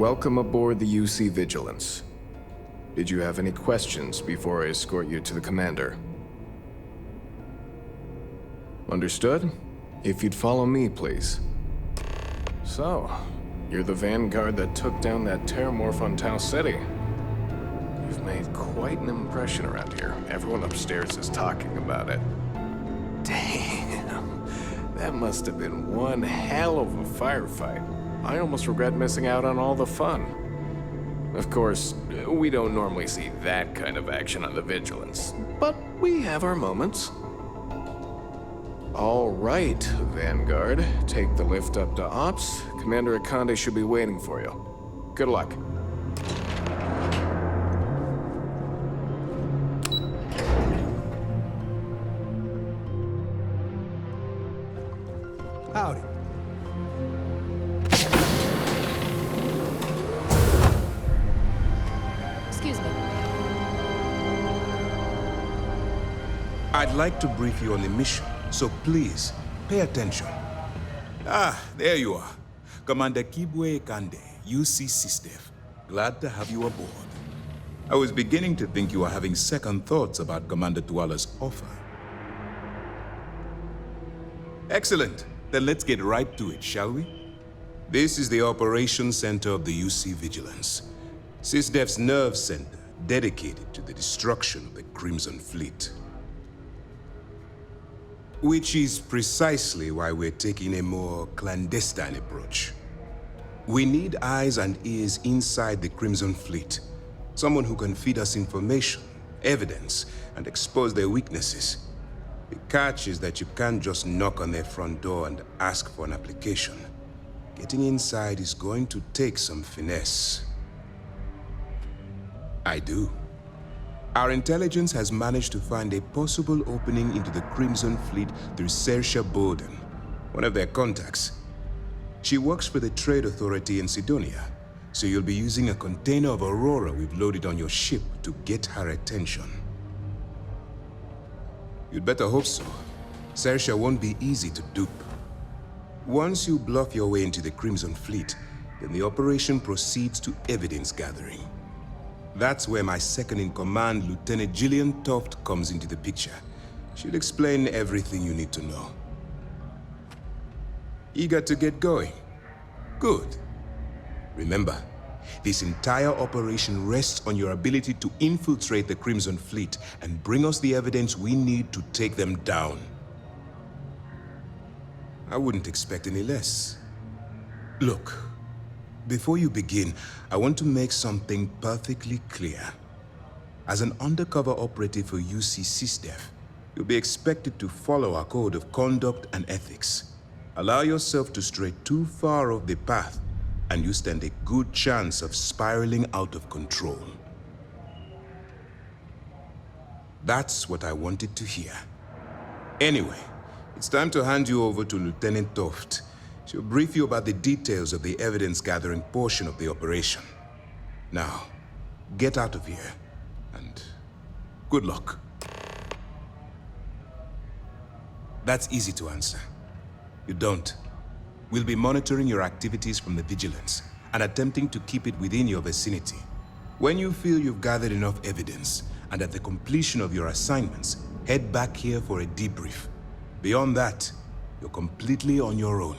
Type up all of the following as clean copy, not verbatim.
Welcome aboard the UC Vigilance. Did you have any questions before I escort you to the commander? Understood? If you'd follow me, please. So, you're the vanguard that took down that terramorph on Tau City. You've made quite an impression around here. Everyone upstairs is talking about it. Damn, that must have been one hell of a firefight. I almost regret missing out on all the fun. Of course, we don't normally see that kind of action on the Vigilance, but we have our moments. All right, Vanguard. Take the lift up to Ops. Commander Ikande should be waiting for you. Good luck. Howdy. Excuse me. I'd like to brief you on the mission, so please, pay attention. Ah, there you are. Commander Kibwe Ikande, UC Systef. Glad to have you aboard. I was beginning to think you were having second thoughts about Commander Tuala's offer. Excellent. Then let's get right to it, shall we? This is the operations center of the UC Vigilance. Systef's nerve center, dedicated to the destruction of the Crimson Fleet. Which is precisely why we're taking a more clandestine approach. We need eyes and ears inside the Crimson Fleet. Someone who can feed us information, evidence, and expose their weaknesses. The catch is that you can't just knock on their front door and ask for an application. Getting inside is going to take some finesse. I do. Our intelligence has managed to find a possible opening into the Crimson Fleet through Saoirse Bowden, one of their contacts. She works for the Trade Authority in Cydonia, so you'll be using a container of Aurora we've loaded on your ship to get her attention. You'd better hope so. Saoirse won't be easy to dupe. Once you bluff your way into the Crimson Fleet, then the operation proceeds to evidence gathering. That's where my second-in-command, Lieutenant Gillian Toft, comes into the picture. She'll explain everything you need to know. Eager to get going? Good. Remember, this entire operation rests on your ability to infiltrate the Crimson Fleet and bring us the evidence we need to take them down. I wouldn't expect any less. Look, before you begin, I want to make something perfectly clear. As an undercover operative for UC Systef, you'll be expected to follow our code of conduct and ethics. Allow yourself to stray too far off the path, and you stand a good chance of spiraling out of control. That's what I wanted to hear. Anyway, it's time to hand you over to Lieutenant Toft. She'll brief you about the details of the evidence-gathering portion of the operation. Now, get out of here, and good luck. That's easy to answer. You don't. We'll be monitoring your activities from the Vigilance and attempting to keep it within your vicinity. When you feel you've gathered enough evidence, and at the completion of your assignments, head back here for a debrief. Beyond that, you're completely on your own.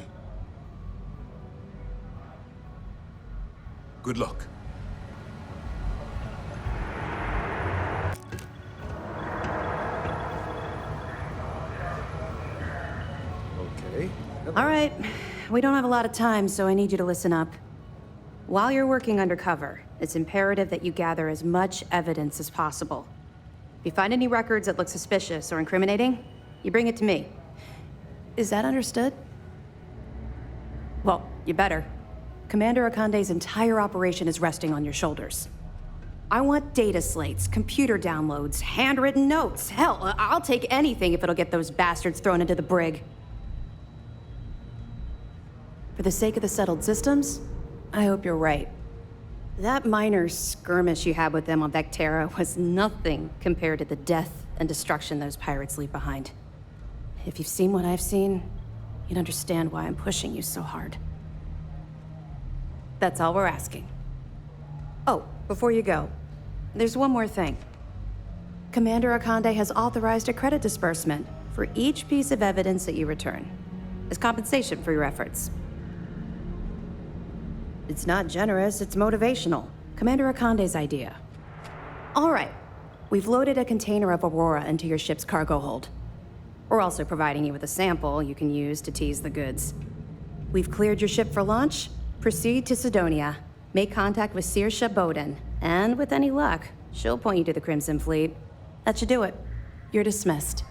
Good luck. Okay. All right. We don't have a lot of time, so I need you to listen up. While you're working undercover, it's imperative that you gather as much evidence as possible. If you find any records that look suspicious or incriminating, you bring it to me. Is that understood? Well, you better. Commander Ikande's entire operation is resting on your shoulders. I want data slates, computer downloads, handwritten notes. Hell, I'll take anything if it'll get those bastards thrown into the brig. For the sake of the settled systems, I hope you're right. That minor skirmish you had with them on Vectera was nothing compared to the death and destruction those pirates leave behind. If you've seen what I've seen, you'd understand why I'm pushing you so hard. That's all we're asking. Oh, before you go, there's one more thing. Commander Ikande has authorized a credit disbursement for each piece of evidence that you return, as compensation for your efforts. It's not generous, it's motivational. Commander Ikande's idea. All right, we've loaded a container of Aurora into your ship's cargo hold. We're also providing you with a sample you can use to tease the goods. We've cleared your ship for launch. Proceed to Cydonia. Make contact with Saoirse Bowden, and with any luck, she'll point you to the Crimson Fleet. That should do it. You're dismissed.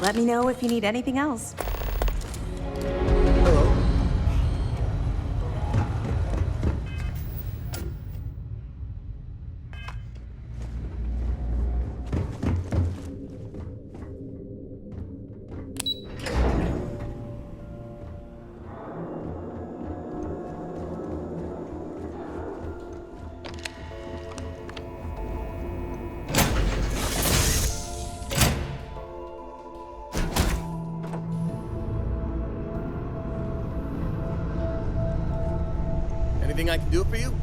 Let me know if you need anything else. Anything I can do for you?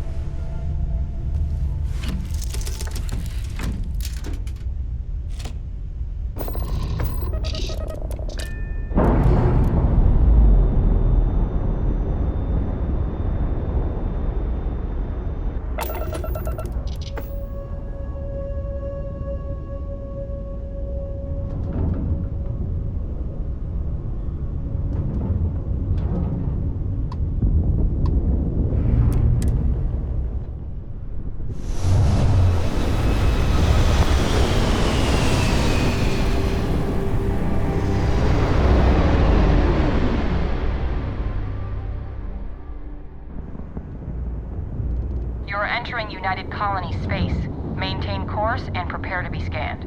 You're entering United Colony space. Maintain course and prepare to be scanned.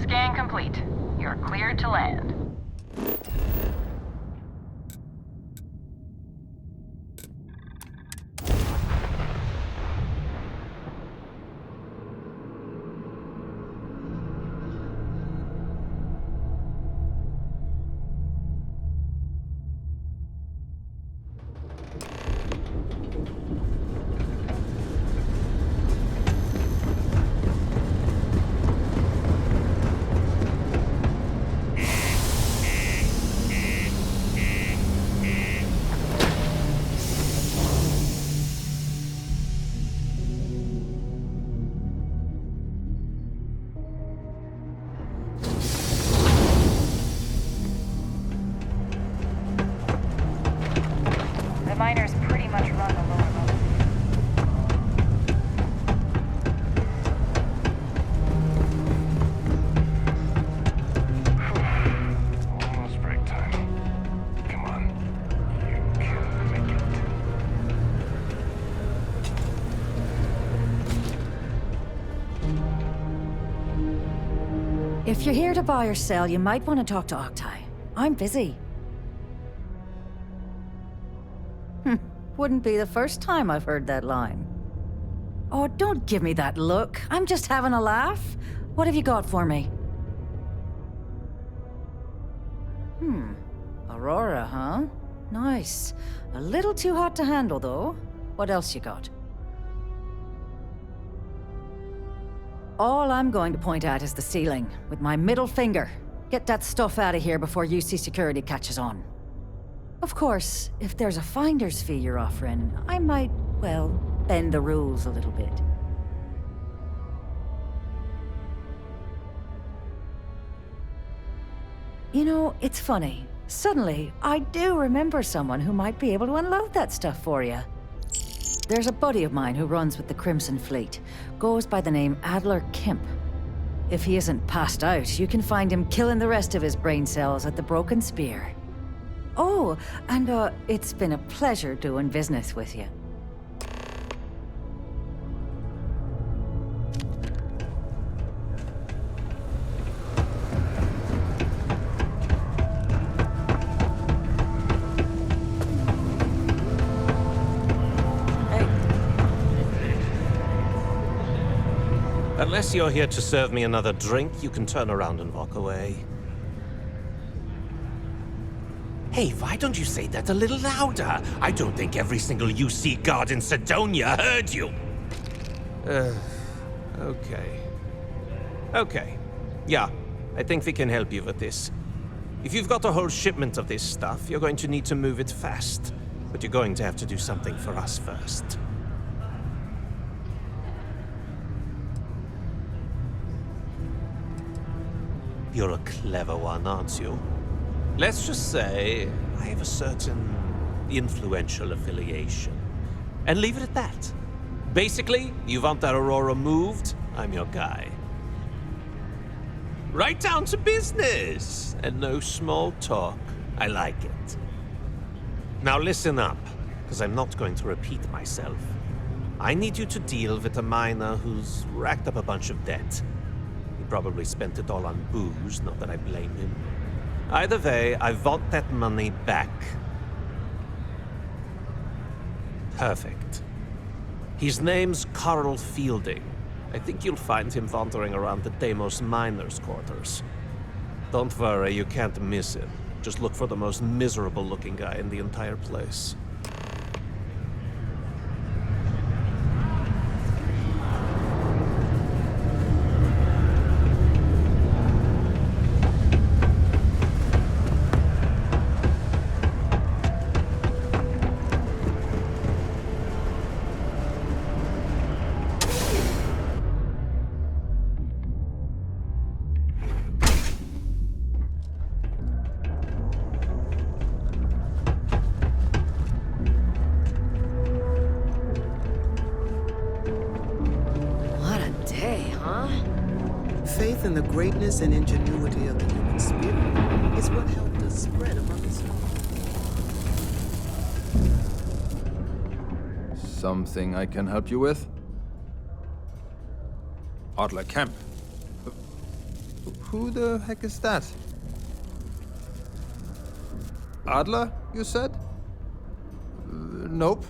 Scan complete. You're cleared to land. The miners pretty much run the lower level. Almost break time. Come on. You can make it. If you're here to buy or sell, you might want to talk to Octai. I'm busy. Wouldn't be the first time I've heard that line. Oh, don't give me that look. I'm just having a laugh. What have you got for me? Aurora, huh? Nice. A little too hot to handle, though. What else you got? All I'm going to point at is the ceiling, with my middle finger. Get that stuff out of here before UC security catches on. Of course, if there's a finder's fee you're offering, I might, well, bend the rules a little bit. You know, it's funny. Suddenly, I do remember someone who might be able to unload that stuff for you. There's a buddy of mine who runs with the Crimson Fleet. Goes by the name Adler Kemp. If he isn't passed out, you can find him killing the rest of his brain cells at the Broken Spear. Oh, and it's been a pleasure doing business with you. Unless you're here to serve me another drink, you can turn around and walk away. Hey, why don't you say that a little louder? I don't think every single UC guard in Cydonia heard you. Okay. Okay. Yeah, I think we can help you with this. If you've got a whole shipment of this stuff, you're going to need to move it fast. But you're going to have to do something for us first. You're a clever one, aren't you? Let's just say I have a certain influential affiliation. And leave it at that. Basically, you want that Aurora moved, I'm your guy. Right down to business, and no small talk. I like it. Now listen up, because I'm not going to repeat myself. I need you to deal with a miner who's racked up a bunch of debt. He probably spent it all on booze, not that I blame him. Either way, I want that money back. Perfect. His name's Karl Fielding. I think you'll find him wandering around the Deimos miners' quarters. Don't worry, you can't miss him. Just look for the most miserable-looking guy in the entire place. Faith in the greatness and ingenuity of the human spirit is what helped us spread among us. Something I can help you with? Adler Kemp. Who the heck is that? Adler, you said? Nope.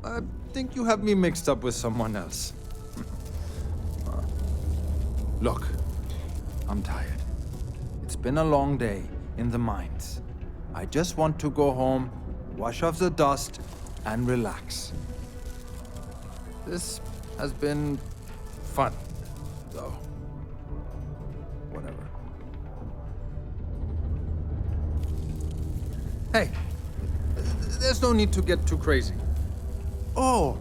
I think you have me mixed up with someone else. Look, I'm tired. It's been a long day in the mines. I just want to go home, wash off the dust, and relax. This has been fun, though. Whatever. Hey, there's no need to get too crazy. Oh,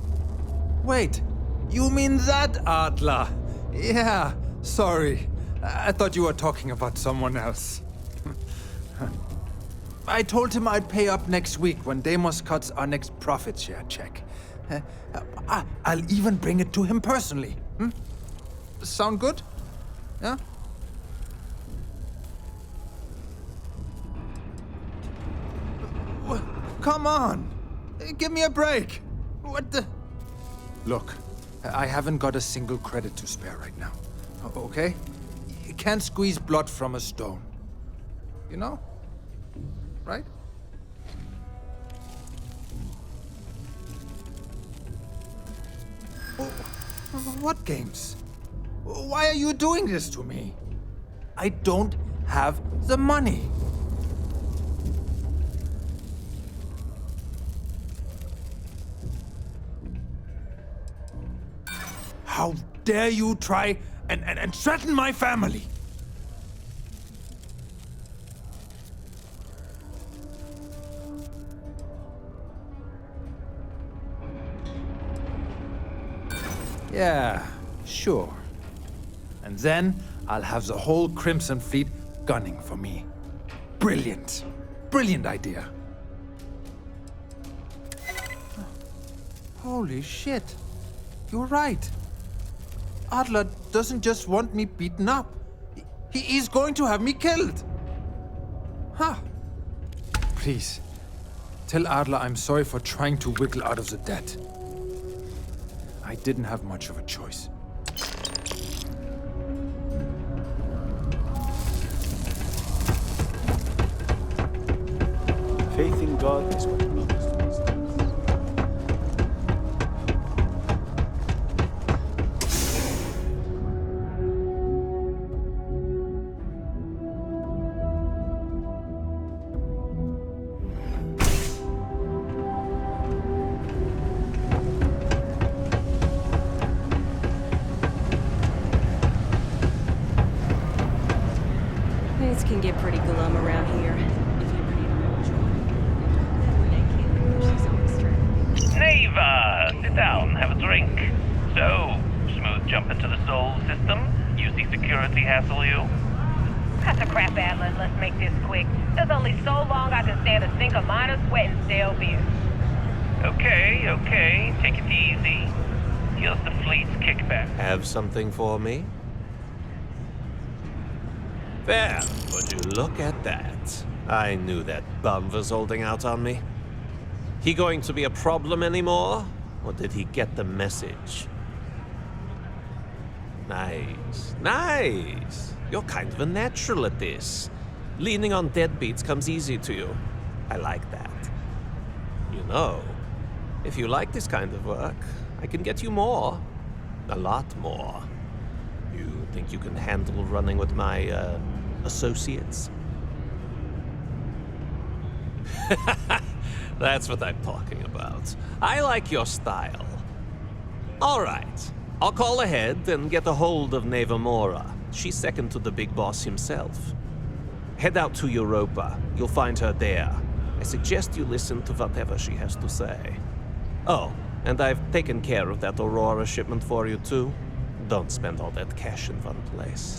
wait, you mean that Adler? Yeah. Sorry, I thought you were talking about someone else. I told him I'd pay up next week when Deimos cuts our next profit share check. I'll even bring it to him personally. Sound good? Yeah? Come on! Give me a break! What the... Look, I haven't got a single credit to spare right now. Okay? You can't squeeze blood from a stone. You know? Right? What games? Why are you doing this to me? I don't have the money. How dare you try and threaten my family? Yeah, sure. And then I'll have the whole Crimson Fleet gunning for me. Brilliant. Brilliant idea. Holy shit. You're right. Adler doesn't just want me beaten up. He is going to have me killed. Huh. Please, tell Adler I'm sorry for trying to wiggle out of the debt. I didn't have much of a choice. Faith in God is what belongs to us. system? UC security hassle you? Cut the crap, Adler, and let's make this quick. There's only so long I can stand a sink of minor sweat and stale beer. Okay, take it easy. Here's the fleet's kickback. Have something for me? There, would you look at that? I knew that bum was holding out on me. He going to be a problem anymore? Or did he get the message? Nice. You're kind of a natural at this. Leaning on deadbeats comes easy to you. I like that. You know, if you like this kind of work, I can get you more. A lot more. You think you can handle running with my, associates? That's what I'm talking about. I like your style. All right. I'll call ahead and get a hold of Nevamora. She's second to the big boss himself. Head out to Europa. You'll find her there. I suggest you listen to whatever she has to say. Oh, and I've taken care of that Aurora shipment for you too. Don't spend all that cash in one place.